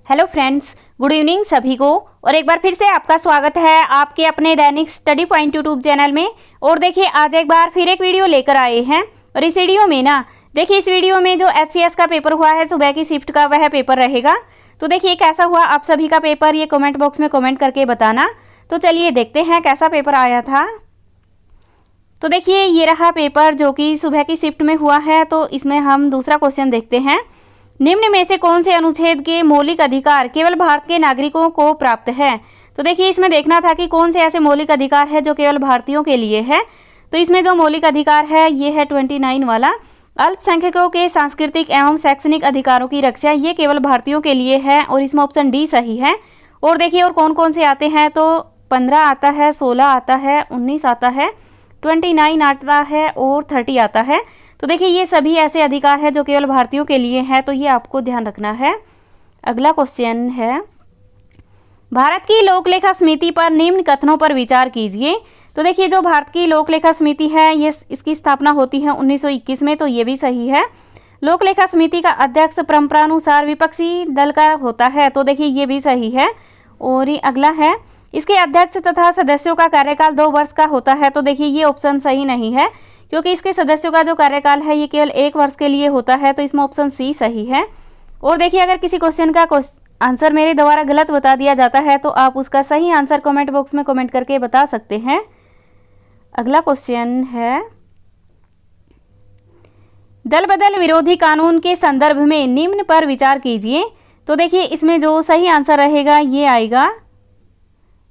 Hello friends, good evening सभी को। और एक बार फिर से आपका स्वागत है आपके अपने दैनिक स्टडी पॉइंट यूट्यूब चैनल में। और देखिए आज एक बार फिर एक वीडियो लेकर आए हैं। और इस वीडियो में ना देखिए इस वीडियो में जो एचसीएस का पेपर हुआ है सुबह की शिफ्ट का वह पेपर रहेगा। तो देखिए कैसा हुआ आप सभी का पेपर, ये कमेंट बॉक्स में कमेंट करके बताना। तो चलिए देखते हैं कैसा पेपर आया था। तो देखिए ये रहा पेपर जो कि सुबह की शिफ्ट में हुआ है। तो इसमें हम दूसरा क्वेश्चन देखते हैं। निम्न में से कौन से अनुच्छेद के मौलिक अधिकार केवल भारत के नागरिकों को प्राप्त है। तो देखिए इसमें देखना था कि कौन से ऐसे मौलिक अधिकार है जो केवल भारतीयों के लिए है। तो इसमें जो मौलिक अधिकार है ये है 29 वाला, अल्पसंख्यकों के सांस्कृतिक एवं शैक्षणिक अधिकारों की रक्षा, ये केवल भारतीयों के लिए है और इसमें ऑप्शन डी सही है। और देखिए और कौन कौन से आते हैं, तो 15 आता है, 16 आता है, 19 आता है, 29 आता है और 30 आता है। तो देखिए ये सभी ऐसे अधिकार है जो केवल भारतीयों के लिए है, तो ये आपको ध्यान रखना है। अगला क्वेश्चन है, भारत की लोक लेखा समिति पर निम्न कथनों पर विचार कीजिए। तो देखिए जो भारत की लोक लेखा समिति है ये इसकी स्थापना होती है 1921 में, तो ये भी सही है। लोक लेखा समिति का अध्यक्ष परंपरानुसार विपक्षी दल का होता है, तो देखिए ये भी सही है। और ये अगला है, इसके अध्यक्ष तथा सदस्यों का कार्यकाल 2 वर्ष का होता है। तो देखिए ये ऑप्शन सही नहीं है क्योंकि इसके सदस्यों का जो कार्यकाल है ये केवल 1 वर्ष के लिए होता है, तो इसमें ऑप्शन सी सही है। और देखिए अगर किसी क्वेश्चन का आंसर मेरे द्वारा गलत बता दिया जाता है तो आप उसका सही आंसर कमेंट बॉक्स में कमेंट करके बता सकते हैं। अगला क्वेश्चन है, दल बदल विरोधी कानून के संदर्भ में निम्न पर विचार कीजिए। तो देखिए इसमें जो सही आंसर रहेगा ये आएगा,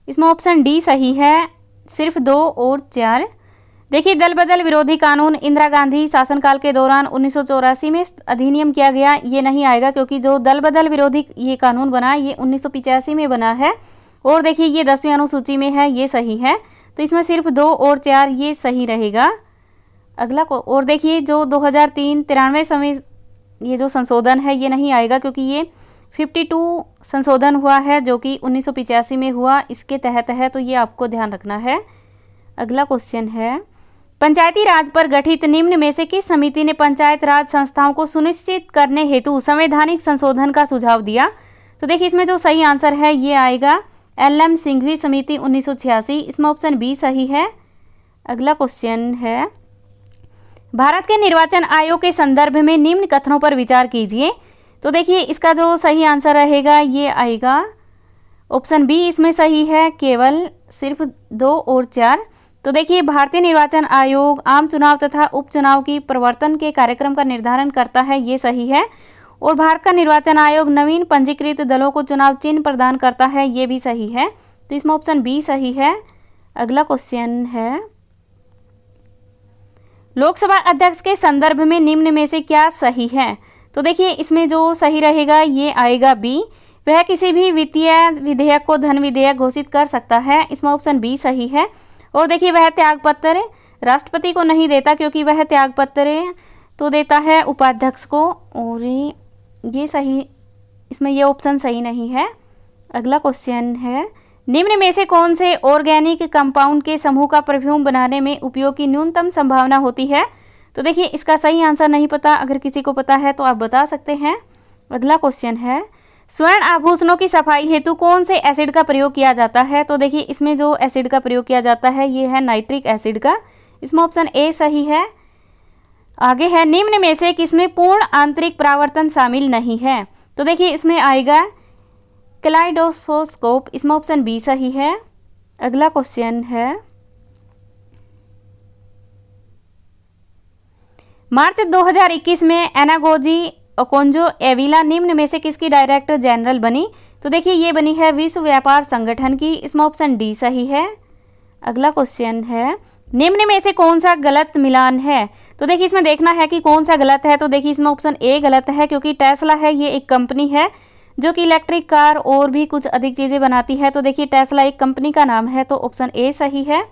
इसमें ऑप्शन डी सही है, सिर्फ 2 और 4। देखिए दल बदल विरोधी कानून इंदिरा गांधी शासनकाल के दौरान 1984 में अधिनियम किया गया, ये नहीं आएगा क्योंकि जो दल बदल विरोधी ये कानून बना ये 1985 में बना है। और देखिए ये 10वीं अनुसूची में है, ये सही है, तो इसमें सिर्फ 2 और 4 ये सही रहेगा। अगला को और देखिए जो 2003-93 समय ये जो संशोधन है ये नहीं आएगा क्योंकि ये 52 संशोधन हुआ है जो कि 1985 में हुआ, इसके तहत है, तो ये आपको ध्यान रखना है। अगला क्वेश्चन है, पंचायती राज पर गठित निम्न में से किस समिति ने पंचायत राज संस्थाओं को सुनिश्चित करने हेतु संवैधानिक संशोधन का सुझाव दिया। तो देखिए इसमें जो सही आंसर है ये आएगा एल.एम. सिंघवी समिति 1986, इसमें ऑप्शन बी सही है। अगला क्वेश्चन है, भारत के निर्वाचन आयोग के संदर्भ में निम्न कथनों पर विचार कीजिए। तो देखिए इसका जो सही आंसर रहेगा ये आएगा ऑप्शन बी, इसमें सही है, केवल सिर्फ 2 और 4। तो देखिए भारतीय निर्वाचन आयोग आम चुनाव तथा उपचुनाव की प्रवर्तन के कार्यक्रम का निर्धारण करता है, ये सही है। और भारत का निर्वाचन आयोग नवीन पंजीकृत दलों को चुनाव चिन्ह प्रदान करता है, ये भी सही है, तो इसमें ऑप्शन बी सही है। अगला क्वेश्चन है, लोकसभा अध्यक्ष के संदर्भ में निम्न में से क्या सही है। तो देखिए इसमें जो सही रहेगा ये आएगा बी, वह किसी भी वित्तीय विधेयक को धन विधेयक घोषित कर सकता है, इसमें ऑप्शन बी सही है। और देखिए वह त्यागपत्र राष्ट्रपति को नहीं देता क्योंकि वह त्यागपत्र तो देता है उपाध्यक्ष को, और ये सही, इसमें ये ऑप्शन सही नहीं है। अगला क्वेश्चन है, निम्न में से कौन से ऑर्गेनिक कंपाउंड के समूह का परफ्यूम बनाने में उपयोग की न्यूनतम संभावना होती है। तो देखिए इसका सही आंसर नहीं पता, अगर किसी को पता है तो आप बता सकते हैं। अगला क्वेश्चन है, स्वर्ण आभूषणों की सफाई हेतु कौन से एसिड का प्रयोग किया जाता है। तो देखिए इसमें जो एसिड का प्रयोग किया जाता है ये है नाइट्रिक एसिड का, इसमें ऑप्शन ए सही है। आगे है, निम्न में से किसमें पूर्ण आंतरिक परावर्तन शामिल नहीं है। तो देखिए इसमें आएगा कैलाइडोस्कोप, इसमें ऑप्शन बी सही है। अगला क्वेश्चन है, मार्च 2021 में एनागोजी ओकोंजो एविला निम्न में से किसकी डायरेक्टर जनरल बनी। तो देखिए ये बनी है विश्व व्यापार संगठन की, इसमें ऑप्शन डी सही है। अगला क्वेश्चन है, निम्न में से कौन सा गलत मिलान है। तो देखिए इसमें देखना है कि कौन सा गलत है। तो देखिए इसमें ऑप्शन ए गलत है क्योंकि टेस्ला है ये एक कंपनी है जो कि इलेक्ट्रिक कार और भी कुछ अधिक चीज़ें बनाती है। तो देखिए टेस्ला एक कंपनी का नाम है, तो ऑप्शन ए सही है।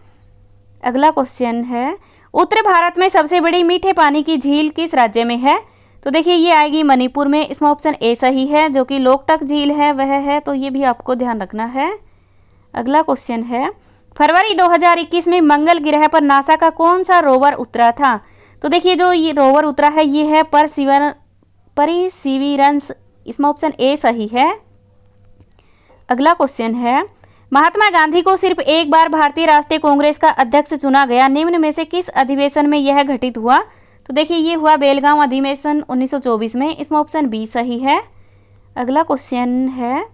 अगला क्वेश्चन है, उत्तर भारत में सबसे बड़ी मीठे पानी की झील किस राज्य में है। तो देखिए ये आएगी मणिपुर में, इसमें ऑप्शन ए सही है, जो कि लोकटक झील है वह है, तो ये भी आपको ध्यान रखना है। अगला क्वेश्चन है, फरवरी 2021 में मंगल ग्रह पर नासा का कौन सा रोवर उतरा था। तो देखिए जो ये रोवर उतरा है ये है परसिवरेंस, इसमें ऑप्शन ए सही है। अगला क्वेश्चन है, महात्मा गांधी को सिर्फ एक बार भारतीय राष्ट्रीय कांग्रेस का अध्यक्ष चुना गया, निम्न में से किस अधिवेशन में यह घटित हुआ? तो देखिए ये हुआ बेलगांव अधिवेशन 1924 में, इसमें ऑप्शन बी सही है। अगला क्वेश्चन है,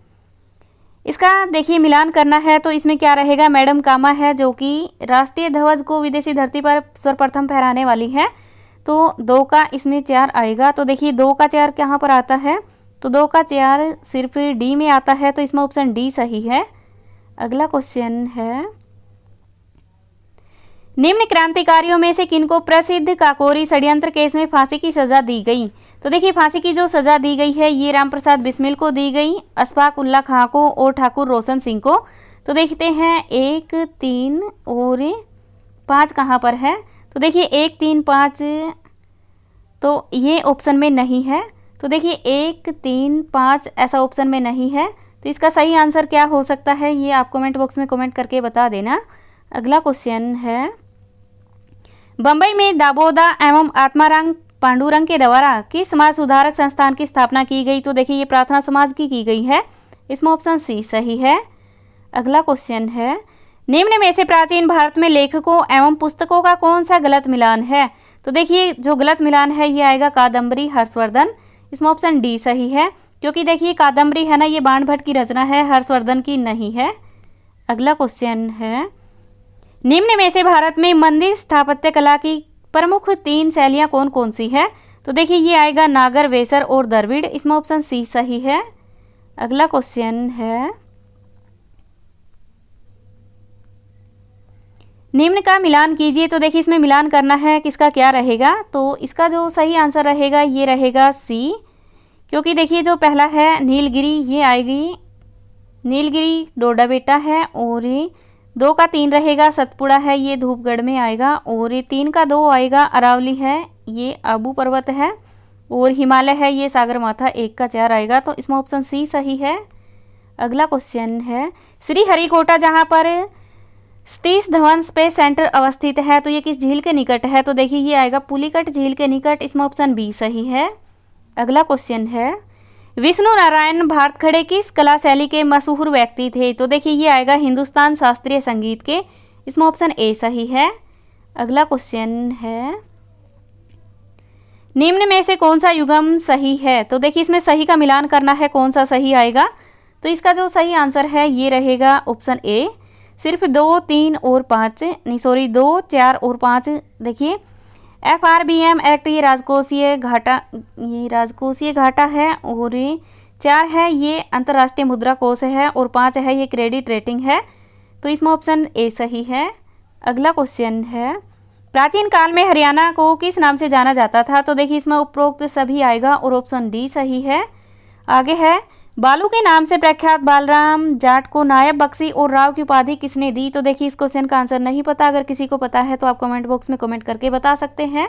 इसका देखिए मिलान करना है तो इसमें क्या रहेगा? मैडम कामा है जो कि राष्ट्रीय ध्वज को विदेशी धरती पर सर्वप्रथम फहराने वाली है, तो 2 का इसमें 4 आएगा। तो देखिए 2 का 4 कहाँ पर आता है? तो 2 का 4 सिर्फ डी में आता है, तो इसमें ऑप्शन डी सही है। अगला क्वेश्चन है, निम्न क्रांतिकारियों में से किनको प्रसिद्ध काकोरी षड्यंत्र केस में फांसी की सजा दी गई? तो देखिए फांसी की जो सजा दी गई है ये रामप्रसाद बिस्मिल को दी गई, अशफाक उल्ला खां को और ठाकुर रोशन सिंह को। तो देखते हैं 1, 3 और 5 कहाँ पर है? तो देखिए 1, 3, 5 तो ये ऑप्शन में नहीं है। तो देखिए 1, 3, 5 ऐसा ऑप्शन में नहीं है, तो इसका सही आंसर क्या हो सकता है ये आप कमेंट बॉक्स में कमेंट करके बता देना। अगला क्वेश्चन है, बम्बई में दामोदा एवं आत्माराम पांडुरंग के द्वारा किस समाज सुधारक संस्थान की स्थापना की गई? तो देखिए ये प्रार्थना समाज की गई है, इसमें ऑप्शन सी सही है। अगला क्वेश्चन है, निम्न में से प्राचीन भारत में लेखकों एवं पुस्तकों का कौन सा गलत मिलान है? तो देखिए जो गलत मिलान है ये आएगा कादम्बरी हर्षवर्धन, इसमें ऑप्शन डी सही है, क्योंकि देखिए कादम्बरी है ना ये बाण भट्ट की रचना है, हर्षवर्धन की नहीं है। अगला क्वेश्चन है, निम्न में से भारत में मंदिर स्थापत्य कला की प्रमुख 3 शैलियाँ कौन कौन सी है? तो देखिए ये आएगा नागर, वेसर और द्रविड़, इसमें ऑप्शन सी सही है। अगला क्वेश्चन है, निम्न का मिलान कीजिए। तो देखिए इसमें मिलान करना है, किसका क्या रहेगा? तो इसका जो सही आंसर रहेगा ये रहेगा सी, क्योंकि देखिए जो पहला है नीलगिरी ये आएगी, नीलगिरी डोडा बेटा है, और 2 का 3 रहेगा सतपुड़ा है ये धूपगढ़ में आएगा, और 3 का 2 आएगा अरावली है ये आबू पर्वत है, और हिमालय है ये सागरमाथा 1 का 4 आएगा, तो इसमें ऑप्शन सी सही है। अगला क्वेश्चन है, श्रीहरिकोटा जहाँ पर सतीश धवन स्पेस सेंटर अवस्थित है तो ये किस झील के निकट है? तो देखिए ये आएगा पुलिकट झील के निकट, इसमें ऑप्शन बी सही है। अगला क्वेश्चन है, विष्णु नारायण भातखड़े किस कला शैली के मशहूर व्यक्ति थे? तो देखिए ये आएगा हिंदुस्तान शास्त्रीय संगीत के, इसमें ऑप्शन ए सही है। अगला क्वेश्चन है, निम्न में से कौन सा युग्म सही है? तो देखिए इसमें सही का मिलान करना है, कौन सा सही आएगा? तो इसका जो सही आंसर है ये रहेगा ऑप्शन ए, सिर्फ 2, 3 और 5 नहीं सॉरी 2, 4 और 5। देखिए FRBM एक्ट ये राजकोषीय घाटा है, और 4 है ये अंतर्राष्ट्रीय मुद्रा कोष है, और 5 है ये क्रेडिट रेटिंग है, तो इसमें ऑप्शन ए सही है। अगला क्वेश्चन है, प्राचीन काल में हरियाणा को किस नाम से जाना जाता था? तो देखिए इसमें उपरोक्त सभी आएगा, और ऑप्शन डी सही है। आगे है, बालू के नाम से प्रख्यात बालराम जाट को नायब बख्शी और राव की उपाधि किसने दी? तो देखिए इस क्वेश्चन का आंसर नहीं पता, अगर किसी को पता है तो आप कमेंट बॉक्स में कमेंट करके बता सकते हैं।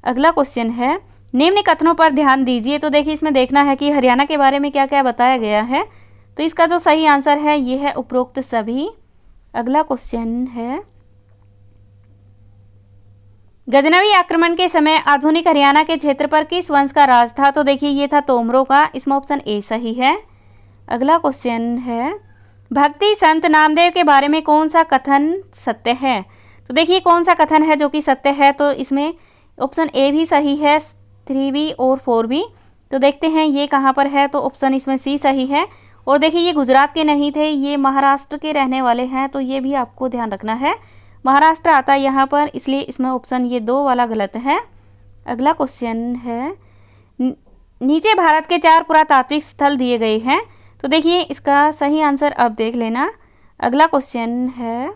अगला क्वेश्चन है, निम्न कथनों पर ध्यान दीजिए। तो देखिए इसमें देखना है कि हरियाणा के बारे में क्या क्या बताया गया है, तो इसका जो सही आंसर है ये है उपरोक्त सभी। अगला क्वेश्चन है, गजनवी आक्रमण के समय आधुनिक हरियाणा के क्षेत्र पर किस वंश का राज था? तो देखिए ये था तोमरों का, इसमें ऑप्शन ए सही है। अगला क्वेश्चन है, भक्ति संत नामदेव के बारे में कौन सा कथन सत्य है? तो देखिए कौन सा कथन है जो कि सत्य है, तो इसमें ऑप्शन ए भी सही है, 3B और 4B। तो देखते हैं ये कहाँ पर है, तो ऑप्शन इसमें सी सही है। और देखिए ये गुजरात के नहीं थे, ये महाराष्ट्र के रहने वाले हैं, तो ये भी आपको ध्यान रखना है, महाराष्ट्र आता है यहाँ पर, इसलिए इसमें ऑप्शन ये 2 वाला गलत है। अगला क्वेश्चन है, नीचे भारत के 4 पुरातात्विक स्थल दिए गए हैं, तो देखिए इसका सही आंसर अब देख लेना। अगला क्वेश्चन है,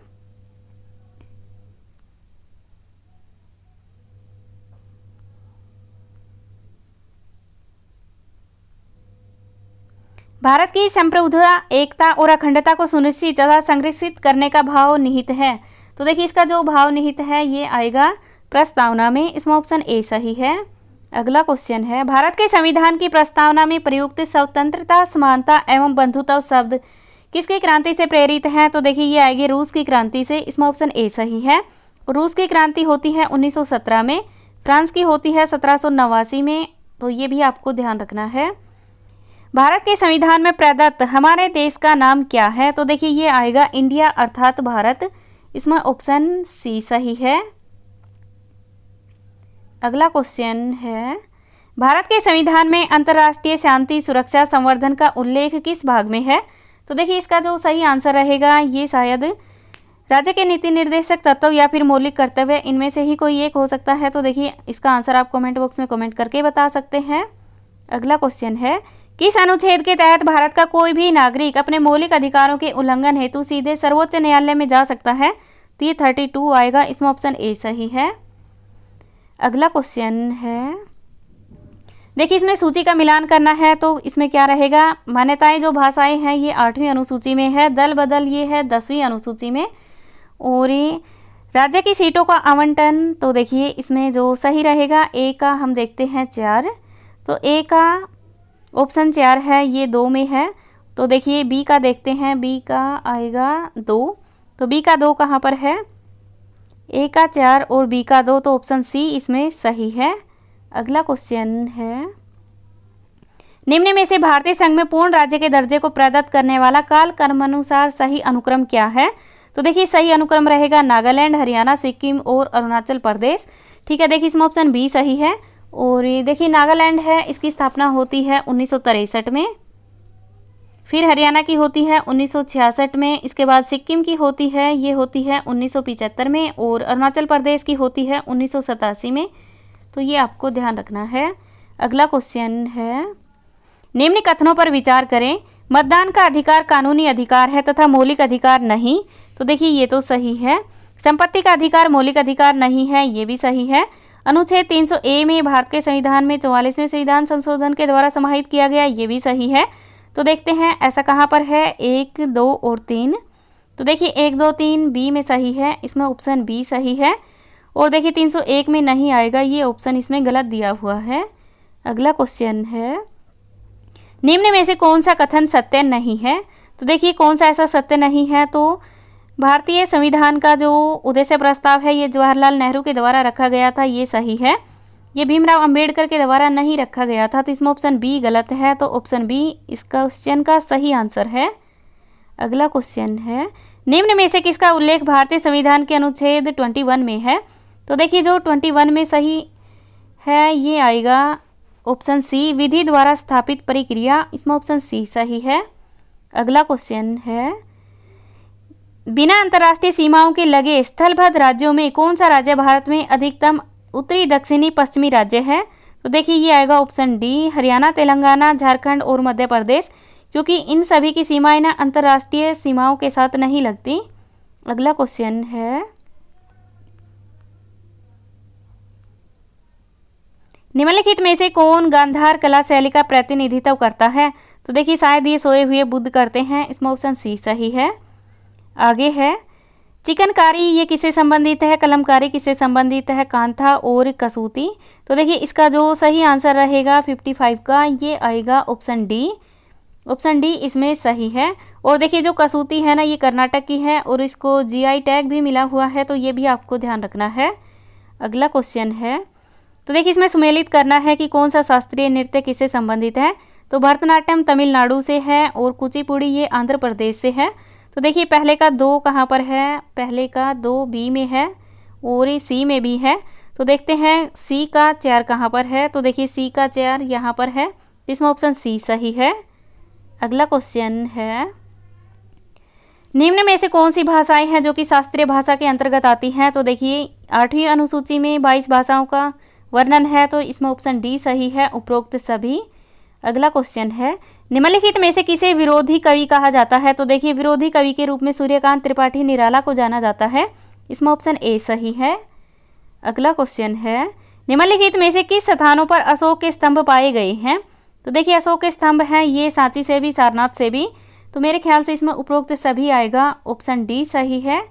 भारत की संप्रभुता, एकता और अखंडता को सुनिश्चित तथा संरक्षित करने का भाव निहित है। तो देखिए इसका जो भाव निहित है ये आएगा प्रस्तावना में, इसमें ऑप्शन ए सही है। अगला क्वेश्चन है, भारत के संविधान की प्रस्तावना में प्रयुक्त स्वतंत्रता, समानता एवं बंधुत्व शब्द किसकी क्रांति से प्रेरित हैं? तो देखिए ये आएगी रूस की क्रांति से, इसमें ऑप्शन ए सही है। रूस की क्रांति होती है 1917 में, फ्रांस की होती है 1789 में, तो ये भी आपको ध्यान रखना है। भारत के संविधान में प्रदत्त हमारे देश का नाम क्या है? तो देखिए ये आएगा इंडिया अर्थात भारत। इसमें ऑप्शन सी सही है। अगला क्वेश्चन है, भारत के संविधान में अंतर्राष्ट्रीय शांति सुरक्षा संवर्धन का उल्लेख किस भाग में है? तो देखिए इसका जो सही आंसर रहेगा ये शायद राज्य के नीति निर्देशक तत्व या फिर मौलिक कर्तव्य, इनमें से ही कोई एक हो सकता है। तो देखिए इसका आंसर आप कमेंट बॉक्स में कमेंट करके बता सकते हैं। अगला क्वेश्चन है, किस अनुच्छेद के तहत भारत का कोई भी नागरिक अपने मौलिक अधिकारों के उल्लंघन हेतु सीधे सर्वोच्च न्यायालय में जा सकता है? तो ये 32 आएगा। इसमें ऑप्शन ए सही है। अगला क्वेश्चन है, देखिए इसमें सूची का मिलान करना है तो इसमें क्या रहेगा? मान्यताएं जो भाषाएं हैं ये 8वीं अनुसूची में है, दल बदल ये है 10वीं अनुसूची में, और राज्य की सीटों का आवंटन तो देखिए इसमें जो सही रहेगा ए का हम देखते हैं 4, तो ए का ऑप्शन 4 है, ये 2 में है। तो देखिए बी का देखते हैं, बी का आएगा 2, तो बी का 2 कहाँ पर है? ए का 4 और बी का 2, तो ऑप्शन सी इसमें सही है। अगला क्वेश्चन है, निम्न में से भारतीय संघ में पूर्ण राज्य के दर्जे को प्रदत्त करने वाला काल क्रमानुसार सही अनुक्रम क्या है? तो देखिए सही अनुक्रम रहेगा नागालैंड, हरियाणा, सिक्किम और अरुणाचल प्रदेश। ठीक है, देखिए इसमें ऑप्शन बी सही है। और ये देखिए नागालैंड है, इसकी स्थापना होती है 1963 में, फिर हरियाणा की होती है 1966 में, इसके बाद सिक्किम की होती है, ये होती है 1975 में, और अरुणाचल प्रदेश की होती है 1987 में। तो ये आपको ध्यान रखना है। अगला क्वेश्चन है, निम्न कथनों पर विचार करें। मतदान का अधिकार कानूनी अधिकार है तथा मौलिक अधिकार नहीं। तो देखिए ये तो सही है। संपत्ति का अधिकार मौलिक अधिकार नहीं है, ये भी सही है। अनुच्छेद 300 ए में भारत के संविधान में 44वें संविधान संशोधन के द्वारा समाहित किया गया, ये भी सही है। तो देखते हैं ऐसा कहाँ पर है? 1, 2 और 3। तो देखिए 1, 2, 3 बी में सही है, इसमें ऑप्शन बी सही है। और देखिए 301 में नहीं आएगा, ये ऑप्शन इसमें गलत दिया हुआ है। अगला क्वेश्चन है, निम्न में से कौन सा कथन सत्य नहीं है? तो देखिए कौन सा ऐसा सत्य नहीं है? तो भारतीय संविधान का जो उद्देश्य प्रस्ताव है ये जवाहरलाल नेहरू के द्वारा रखा गया था, ये सही है। ये भीमराव अंबेडकर के द्वारा नहीं रखा गया था, तो इसमें ऑप्शन बी गलत है। तो ऑप्शन बी इस क्वेश्चन का सही आंसर है। अगला क्वेश्चन है, निम्न में से किसका उल्लेख भारतीय संविधान के अनुच्छेद 21 में है? तो देखिए जो 21 में सही है ये आएगा ऑप्शन सी, विधि द्वारा स्थापित प्रक्रिया। इसमें ऑप्शन सी सही है। अगला क्वेश्चन है, बिना अंतर्राष्ट्रीय सीमाओं के लगे स्थलबद्ध राज्यों में कौन सा राज्य भारत में अधिकतम उत्तरी दक्षिणी पश्चिमी राज्य है? तो देखिए ये आएगा ऑप्शन डी, हरियाणा, तेलंगाना, झारखंड और मध्य प्रदेश, क्योंकि इन सभी की सीमाएं ना अंतर्राष्ट्रीय सीमाओं के साथ नहीं लगती। अगला क्वेश्चन है, निम्नलिखित में से कौन गांधार कला शैली का प्रतिनिधित्व करता है? तो देखिए शायद ये सोए हुए बुद्ध करते हैं, इसमें ऑप्शन सी सही है। आगे है, चिकनकारी ये किससे संबंधित है? कलमकारी किससे संबंधित है? कांथा और कसूती। तो देखिए इसका जो सही आंसर रहेगा 55 का, ये आएगा ऑप्शन डी। ऑप्शन डी इसमें सही है। और देखिए जो कसूती है ना ये कर्नाटक की है और इसको जीआई टैग भी मिला हुआ है, तो ये भी आपको ध्यान रखना है। अगला क्वेश्चन है, तो देखिए इसमें सुमेलित करना है कि कौन सा शास्त्रीय नृत्य किससे संबंधित है। तो भरतनाट्यम तमिलनाडु से है और कुचिपुड़ी ये आंध्र प्रदेश से है। तो देखिए पहले का 2 कहाँ पर है? पहले का 2 बी में है और ये सी में भी है। तो देखते हैं सी का 4 कहाँ पर है? तो देखिए सी का 4 यहाँ पर है, इसमें ऑप्शन सी सही है। अगला क्वेश्चन है, निम्न में से कौन सी भाषाएं हैं जो कि शास्त्रीय भाषा के अंतर्गत आती हैं? तो देखिए 8वीं अनुसूची में 22 भाषाओं का वर्णन है, तो इसमें ऑप्शन डी सही है, उपरोक्त सभी। अगला क्वेश्चन है, निम्नलिखित में से किसे विरोधी कवि कहा जाता है? तो देखिए विरोधी कवि के रूप में सूर्यकांत त्रिपाठी निराला को जाना जाता है, इसमें ऑप्शन ए सही है। अगला क्वेश्चन है, निम्नलिखित में से किस स्थानों पर अशोक के स्तंभ पाए गए हैं? तो देखिए अशोक के स्तंभ हैं ये सांची से भी, सारनाथ से भी, तो मेरे ख्याल से इसमें उपरोक्त सभी आएगा, ऑप्शन डी सही है।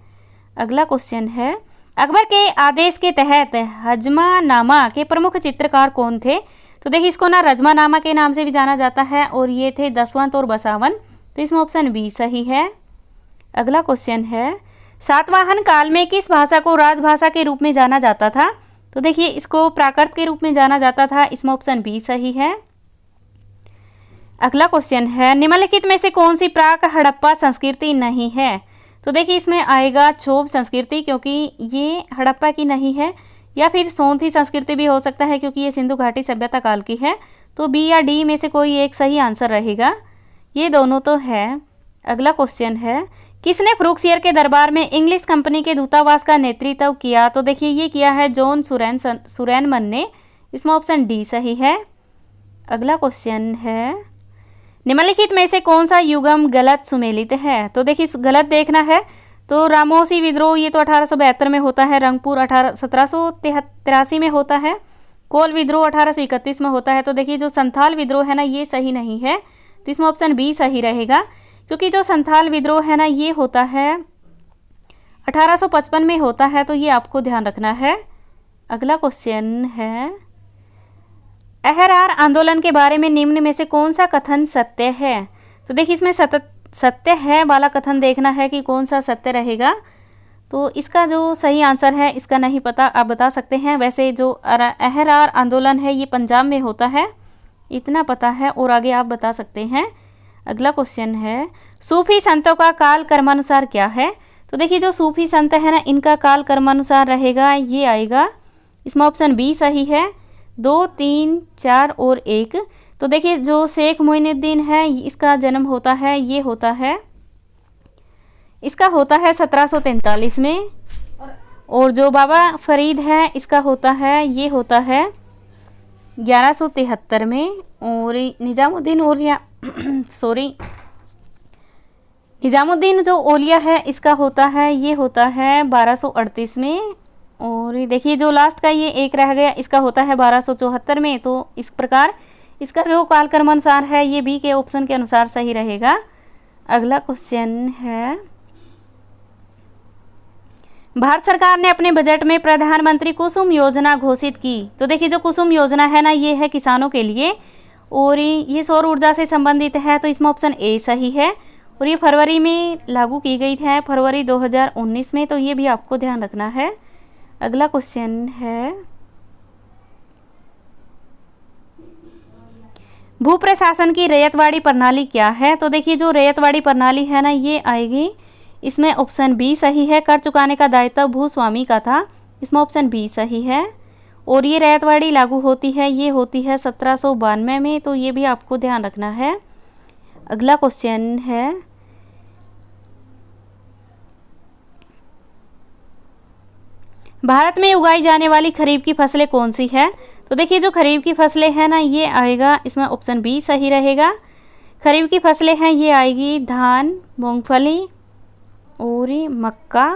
अगला क्वेश्चन है, अकबर के आदेश के तहत हजमानामा के प्रमुख चित्रकार कौन थे? तो देखिए इसको ना रजमानामा के नाम से भी जाना जाता है और ये थे दसवंत और बसावन, तो इसमें ऑप्शन बी सही है। अगला क्वेश्चन है, सातवाहन काल में किस भाषा को राजभाषा के रूप में जाना जाता था? तो देखिए इसको प्राकृत के रूप में जाना जाता था, इसमें ऑप्शन बी सही है। अगला क्वेश्चन है निम्नलिखित में से कौन सी प्राक हड़प्पा संस्कृति नहीं है। तो देखिए इसमें आएगा क्षोभ संस्कृति, क्योंकि ये हड़प्पा की नहीं है, या फिर सोंधी संस्कृति भी हो सकता है क्योंकि ये सिंधु घाटी सभ्यता काल की है। तो बी या डी में से कोई एक सही आंसर रहेगा, ये दोनों तो है। अगला क्वेश्चन है किसने फ्रूक्सियर के दरबार में इंग्लिश कंपनी के दूतावास का नेतृत्व किया। तो देखिए ये किया है जॉन सुरैनमन ने, इसमें ऑप्शन डी सही है। अगला क्वेश्चन है निम्नलिखित में से कौन सा युगम गलत सुमेलित है। तो देखिए गलत देखना है तो रामोसी विद्रोह ये तो 1872 में होता है, रंगपुर 1783 में होता है, कोल विद्रोह 1831 में होता है। तो देखिए जो संथाल विद्रोह है ना ये सही नहीं है, तो इसमें ऑप्शन बी सही रहेगा, क्योंकि जो संथाल विद्रोह है ना ये होता है 1855 में होता है, तो ये आपको ध्यान रखना है। अगला क्वेश्चन है अहरार आंदोलन के बारे में निम्न में से कौन सा कथन सत्य है। तो देखिए इसमें सत्य है वाला कथन देखना है कि कौन सा सत्य रहेगा। तो इसका जो सही आंसर है इसका नहीं पता, आप बता सकते हैं। वैसे जो अहरार आंदोलन है ये पंजाब में होता है, इतना पता है, और आगे आप बता सकते हैं। अगला क्वेश्चन है सूफी संतों का काल कर्मानुसार क्या है। तो देखिए जो सूफी संत है ना इनका काल कर्मानुसार रहेगा, ये आएगा, इसमें ऑप्शन बी सही है, 2, 3, 4 और 1। तो देखिए जो शेख मोइनुद्दीन है इसका जन्म होता है, ये होता है, इसका होता है 1743 में, और जो बाबा फरीद है इसका होता है, ये होता है 1173 में, और निजामुद्दीन औलिया निजामुद्दीन जो औलिया है इसका होता है, ये होता है 1238 में, और देखिए जो लास्ट का ये एक रह गया इसका होता है 1274 में। तो इस प्रकार इसका जो काल कर्मानुसार है ये बी के ऑप्शन के अनुसार सही रहेगा। अगला क्वेश्चन है भारत सरकार ने अपने बजट में प्रधानमंत्री कुसुम योजना घोषित की। तो देखिए जो कुसुम योजना है ना ये है किसानों के लिए, और ये सौर ऊर्जा से संबंधित है, तो इसमें ऑप्शन ए सही है, और ये फरवरी में लागू की गई है, फरवरी 2019 में, तो ये भी आपको ध्यान रखना है। अगला क्वेश्चन है भू प्रशासन की रैयतवाड़ी प्रणाली क्या है। तो देखिए जो रैयतवाड़ी प्रणाली है ना ये आएगी, इसमें ऑप्शन बी सही है, कर चुकाने का दायित्व भूस्वामी का था, इसमें ऑप्शन बी सही है, और ये रैयतवाड़ी लागू होती है, ये होती है 1792 में, तो ये भी आपको ध्यान रखना है। अगला क्वेश्चन है भारत में उगाई जाने वाली खरीफ की फसलें कौन सी है। तो देखिए जो खरीफ की फसलें हैं ना ये आएगा, इसमें ऑप्शन बी सही रहेगा। खरीफ की फसलें हैं ये आएगी धान, मूंगफली और मक्का।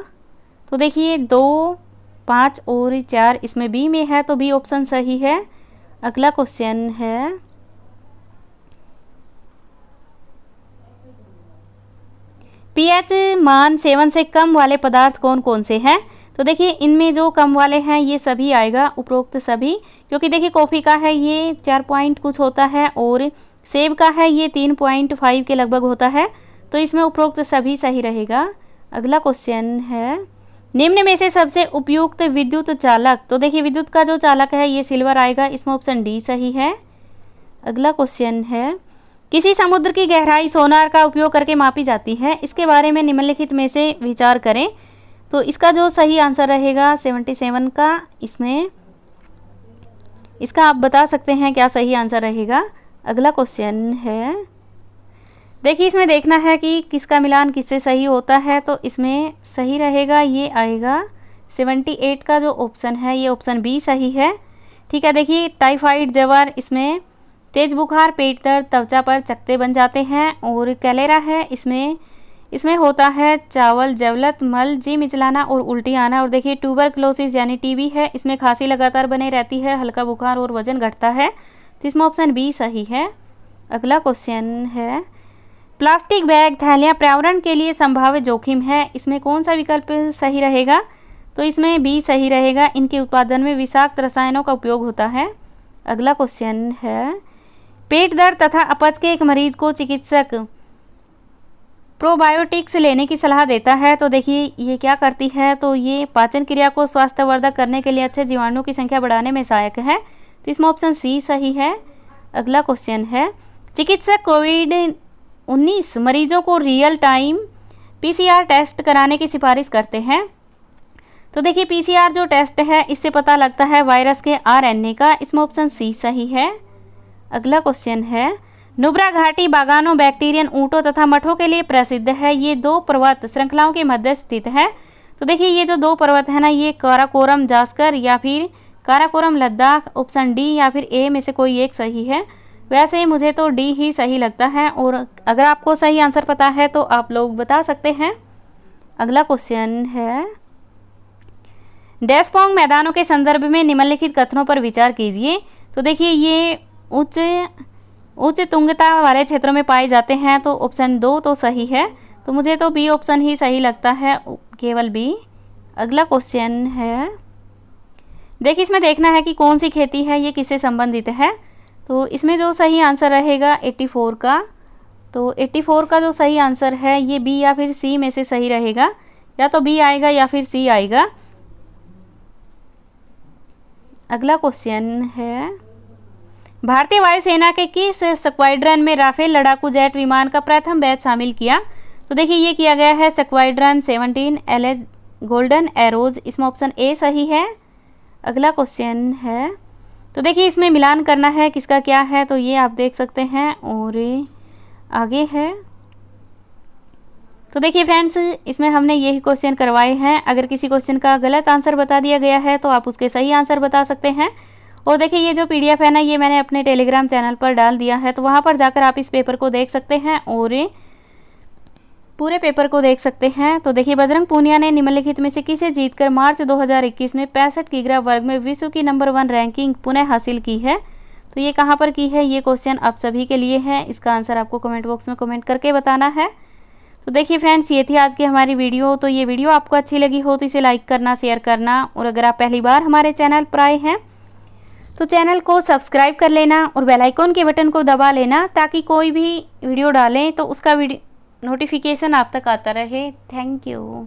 तो देखिए 2, 5 और 4 इसमें बी में है, तो बी ऑप्शन सही है। अगला क्वेश्चन है पीएच मान 7 से कम वाले पदार्थ कौन कौन से हैं। तो देखिए इनमें जो कम वाले हैं ये सभी आएगा, उपरोक्त सभी, क्योंकि देखिए कॉफ़ी का है ये 4 पॉइंट कुछ होता है, और सेब का है ये 3.5 के लगभग होता है, तो इसमें उपरोक्त सभी सही रहेगा। अगला क्वेश्चन है निम्न में से सबसे उपयुक्त विद्युत चालक। तो देखिए विद्युत का जो चालक है ये सिल्वर आएगा, इसमें ऑप्शन डी सही है। अगला क्वेश्चन है किसी समुद्र की गहराई सोनार का उपयोग करके मापी जाती है, इसके बारे में निम्नलिखित में से विचार करें। तो इसका जो सही आंसर रहेगा 77 का, इसमें इसका आप बता सकते हैं क्या सही आंसर रहेगा। अगला क्वेश्चन है देखिए इसमें देखना है कि किसका मिलान किससे सही होता है, तो इसमें सही रहेगा, ये आएगा 78 का जो ऑप्शन है ये ऑप्शन बी सही है। ठीक है, देखिए टाइफाइड, जवर, इसमें तेज बुखार, पेट दर्द, त्वचा पर चकत्ते बन जाते हैं, और कैलेरा है इसमें होता है चावल, जवलत, मल, जी मिचलाना और उल्टी आना। और देखिए ट्यूबरक्लोसिस यानी टीबी है, इसमें खांसी लगातार बने रहती है, हल्का बुखार और वजन घटता है, तो इसमें ऑप्शन बी सही है। अगला क्वेश्चन है प्लास्टिक बैग थैलियाँ पर्यावरण के लिए संभावित जोखिम है, इसमें कौन सा विकल्प सही रहेगा। तो इसमें बी सही रहेगा, इनके उत्पादन में विषाक्त रसायनों का उपयोग होता है। अगला क्वेश्चन है पेट दर्द तथा अपच के एक मरीज को चिकित्सक प्रोबायोटिक्स लेने की सलाह देता है। तो देखिए ये क्या करती है, तो ये पाचन क्रिया को स्वास्थ्यवर्धक करने के लिए अच्छे जीवाणुओं की संख्या बढ़ाने में सहायक है, तो इसमें ऑप्शन सी सही है। अगला क्वेश्चन है चिकित्सक कोविड-19 मरीजों को रियल टाइम पीसीआर टेस्ट कराने की सिफारिश करते हैं। तो देखिए पीसीआर जो टेस्ट है इससे पता लगता है वायरस के आरएनए का। इसमें ऑप्शन सी सही है। अगला क्वेश्चन है, नुब्रा घाटी बागानों बैक्टीरियन ऊँटों तथा मठों के लिए प्रसिद्ध है। ये 2 पर्वत श्रृंखलाओं के मध्य स्थित है। तो देखिए ये जो 2 पर्वत है ना, ये काराकोरम जास्कर या फिर काराकोरम लद्दाख, ऑप्शन डी या फिर ए में से कोई एक सही है। वैसे ही मुझे तो डी ही सही लगता है, और अगर आपको सही आंसर पता है तो आप लोग बता सकते हैं। अगला क्वेश्चन है, डेसपोंग मैदानों के संदर्भ में निम्नलिखित कथनों पर विचार कीजिए। तो देखिए ये उच्च तुंगता वाले क्षेत्रों में पाए जाते हैं, तो ऑप्शन 2 तो सही है। तो मुझे तो बी ऑप्शन ही सही लगता है, केवल बी। अगला क्वेश्चन है, देखिए इसमें देखना है कि कौन सी खेती है, ये किससे संबंधित है। तो इसमें जो सही आंसर रहेगा 84 का, तो 84 का जो सही आंसर है ये बी या फिर सी में से सही रहेगा। या तो बी आएगा या फिर सी आएगा। अगला क्वेश्चन है, भारतीय वायुसेना के किस स्क्वाड्रन में राफेल लड़ाकू जेट विमान का प्रथम बैच शामिल किया। तो देखिए ये किया गया है स्क्वाड्रन 17 LH गोल्डन एरोज। इसमें ऑप्शन ए सही है। अगला क्वेश्चन है, तो देखिए इसमें मिलान करना है किसका क्या है, तो ये आप देख सकते हैं। और आगे है, तो देखिए फ्रेंड्स इसमें हमने यही क्वेश्चन करवाए हैं। अगर किसी क्वेश्चन का गलत आंसर बता दिया गया है तो आप उसके सही आंसर बता सकते हैं। और देखिए ये जो पीडीएफ है ना, ये मैंने अपने टेलीग्राम चैनल पर डाल दिया है, तो वहाँ पर जाकर आप इस पेपर को देख सकते हैं और पूरे पेपर को देख सकते हैं। तो देखिए बजरंग पूनिया ने निम्नलिखित में से किसे जीतकर मार्च 2021 में 65 किग्रा वर्ग में विश्व की नंबर 1 रैंकिंग पुनः हासिल की है। तो ये कहाँ पर की है, ये क्वेश्चन आप सभी के लिए है। इसका आंसर आपको कमेंट बॉक्स में कमेंट करके बताना है। तो देखिए फ्रेंड्स ये थी आज की हमारी वीडियो। तो ये वीडियो आपको अच्छी लगी हो तो इसे लाइक करना, शेयर करना, और अगर आप पहली बार हमारे चैनल पर आए हैं तो चैनल को सब्सक्राइब कर लेना और बेल आइकन के बटन को दबा लेना, ताकि कोई भी वीडियो डालें तो उसका नोटिफिकेशन आप तक आता रहे। Thank you.